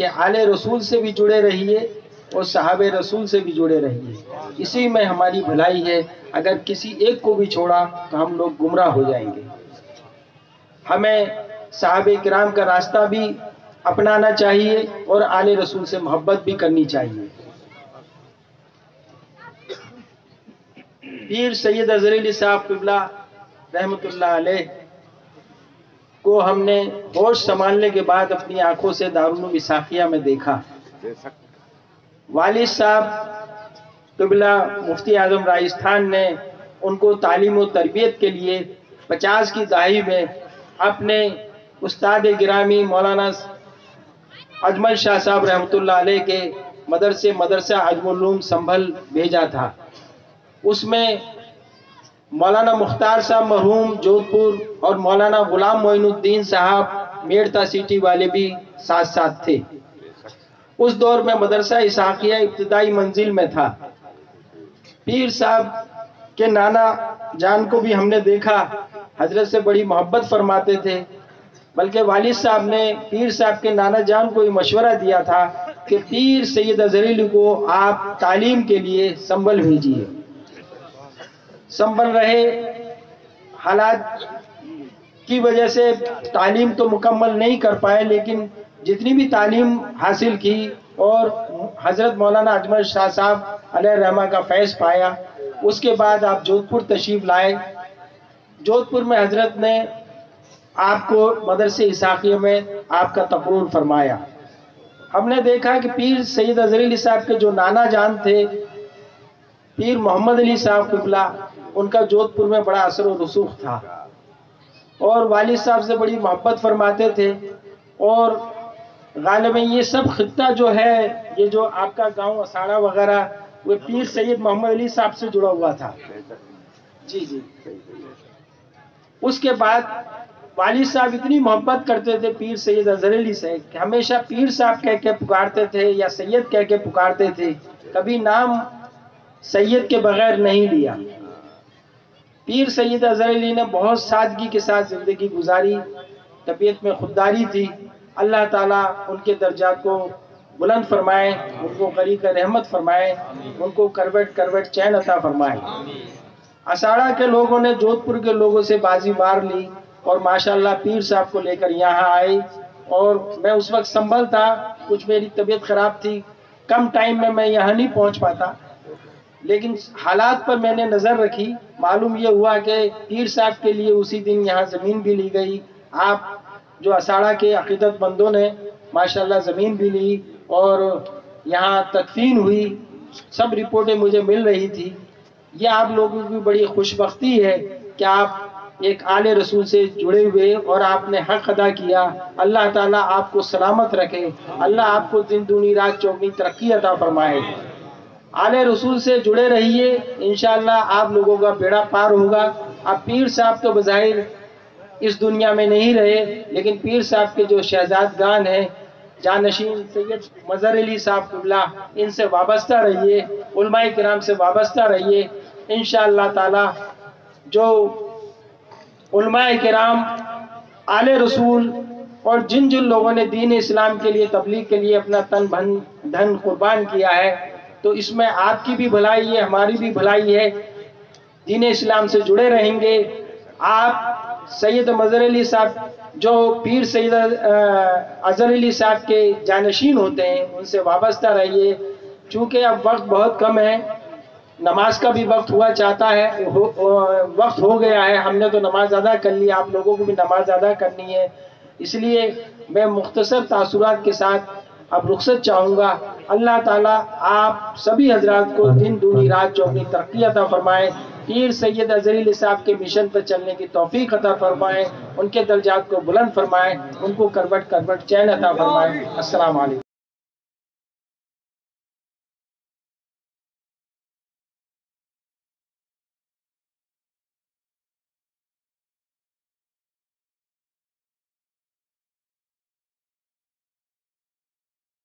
کہ آل رسول سے بھی جڑے رہیے اور صحابہ رسول سے بھی جڑے رہیے، اسی میں ہماری بھلائی ہے۔ اگر کسی ایک کو بھی چھوڑا تو ہم لوگ گمراہ ہو جائیں گے۔ ہمیں صحابہ کرام کا راستہ بھی اپنانا چاہیے اور آل رسول سے محبت بھی کرنی چاہیے۔ پیر سید اظہر علی صاحب قبلہ رحمۃ اللہ علیہ کو ہم نے ہوش سنبھالنے کے بعد اپنی آنکھوں سے دارالعلوم اسحاقیہ میں دیکھا۔ والد صاحب قبلہ مفتی اعظم راجستھان نے ان کو تعلیم و تربیت کے لیے 50 کی دہائی میں اپنے استاد گرامی مولانا اجمل شاہ صاحب رحمۃ اللہ علیہ کے مدرسہ عجم العلوم سنبھل بھیجا تھا۔ اس میں مولانا مختار صاحب مرحوم جودھ پور اور مولانا غلام معین الدین صاحب میڑتا سٹی والے بھی ساتھ ساتھ تھے۔ اس دور میں مدرسہ اسحاقیہ ابتدائی منزل میں تھا۔ پیر صاحب کے نانا جان کو بھی ہم نے دیکھا، حضرت سے بڑی محبت فرماتے تھے، بلکہ والد صاحب نے پیر صاحب کے نانا جان کو یہ مشورہ دیا تھا کہ پیر سید اظہر علی کو آپ تعلیم کے لیے سنبھل بھیجیے۔ سنبھل رہے، حالات کی وجہ سے تعلیم تو مکمل نہیں کر پائے، لیکن جتنی بھی تعلیم حاصل کی اور حضرت مولانا اجمل شاہ صاحب علیہ رحمہ کا فیض پایا، اس کے بعد آپ جودھ پور تشریف لائے۔ جودھ پور میں حضرت نے آپ کو مدرسہ اسحاقیہ میں آپ کا تقرر فرمایا۔ ہم نے دیکھا کہ پیر سید اظہر علی صاحب کے جو نانا جان تھے پیر محمد علی صاحب قبلہ، ان کا جودھ پور میں بڑا اثر و رسوخ تھا اور والد صاحب سے بڑی محبت فرماتے تھے۔ اور غالباً یہ سب خطہ جو ہے، یہ جو آپ کا گاؤں اساڑا وغیرہ، وہ پیر سید محمد علی صاحب سے جڑا ہوا تھا۔ جی جی۔ اس کے بعد والد صاحب اتنی محبت کرتے تھے پیر سید اظہر علی سے کہ ہمیشہ پیر صاحب کہہ کے پکارتے تھے یا سید کہہ کے پکارتے تھے، کبھی نام سید کے بغیر نہیں لیا۔ پیر سید اظہر علی نے بہت سادگی کے ساتھ زندگی گزاری، طبیعت میں خودداری تھی۔ اللہ تعالیٰ ان کے درجات کو بلند فرمائے، ان کو غریق رحمت فرمائے، ان کو کروٹ کروٹ چین عطا فرمائے۔ اساڑا کے لوگوں نے جودھ پور کے لوگوں سے بازی مار لی اور ماشاءاللہ پیر صاحب کو لے کر یہاں آئے، اور میں اس وقت سنبھل تھا، کچھ میری طبیعت خراب تھی، کم ٹائم میں یہاں نہیں پہنچ پاتا، لیکن حالات پر میں نے نظر رکھی۔ معلوم یہ ہوا کہ پیر صاحب کے لیے اسی دن یہاں زمین بھی لی گئی۔ آپ جو اساڑا کے عقیدت مندوں نے ماشاءاللہ زمین بھی لی اور یہاں تدفین ہوئی، سب رپورٹیں مجھے مل رہی تھی۔ یہ آپ لوگوں کی بڑی خوش بختی ہے کہ آپ ایک آل رسول سے جڑے ہوئے اور آپ نے حق ادا کیا۔ اللہ تعالیٰ آپ کو سلامت رکھے، اللہ آپ کو دن دگنی رات چوگنی ترقی عطا فرمائے۔ آل رسول سے جڑے رہیے، انشاءاللہ آپ لوگوں کا بیڑا پار ہوگا۔ اب پیر صاحب تو بظاہر اس دنیا میں نہیں رہے، لیکن پیر صاحب کے جو شہزادگان ہیں، جانشین سید مظہر علی صاحب قبلہ، ان سے وابستہ رہیے، علماء کرام سے وابستہ رہیے۔ انشاءاللہ تعالی جو علماء کرام آل رسول اور جن لوگوں نے دین اسلام کے لیے تبلیغ کے لیے اپنا تن دھن قربان کیا ہے، تو اس میں آپ کی بھی بھلائی ہے، ہماری بھی بھلائی ہے۔ دین اسلام سے جڑے رہیں گے۔ آپ سید مظہر علی صاحب جو پیر سید اظہر علی صاحب کے جانشین ہوتے ہیں، ان سے وابستہ رہیے۔ چونکہ اب وقت بہت کم ہے، نماز کا بھی وقت ہوا چاہتا ہے، وقت ہو گیا ہے، ہم نے تو نماز ادا کر لی، آپ لوگوں کو بھی نماز ادا کرنی ہے، اس لیے میں مختصر تاثرات کے ساتھ اب رخصت چاہوں گا۔ اللہ تعالیٰ آپ سبھی حضرات کو دن دگنی رات چوگنی ترقی عطا فرمائے، پیر سید اظہر علی صاحب کے مشن پر چلنے کی توفیق عطا فرمائے، ان کے درجات کو بلند فرمائے، ان کو کروٹ کروٹ چین عطا فرمائے۔ السلام علیکم۔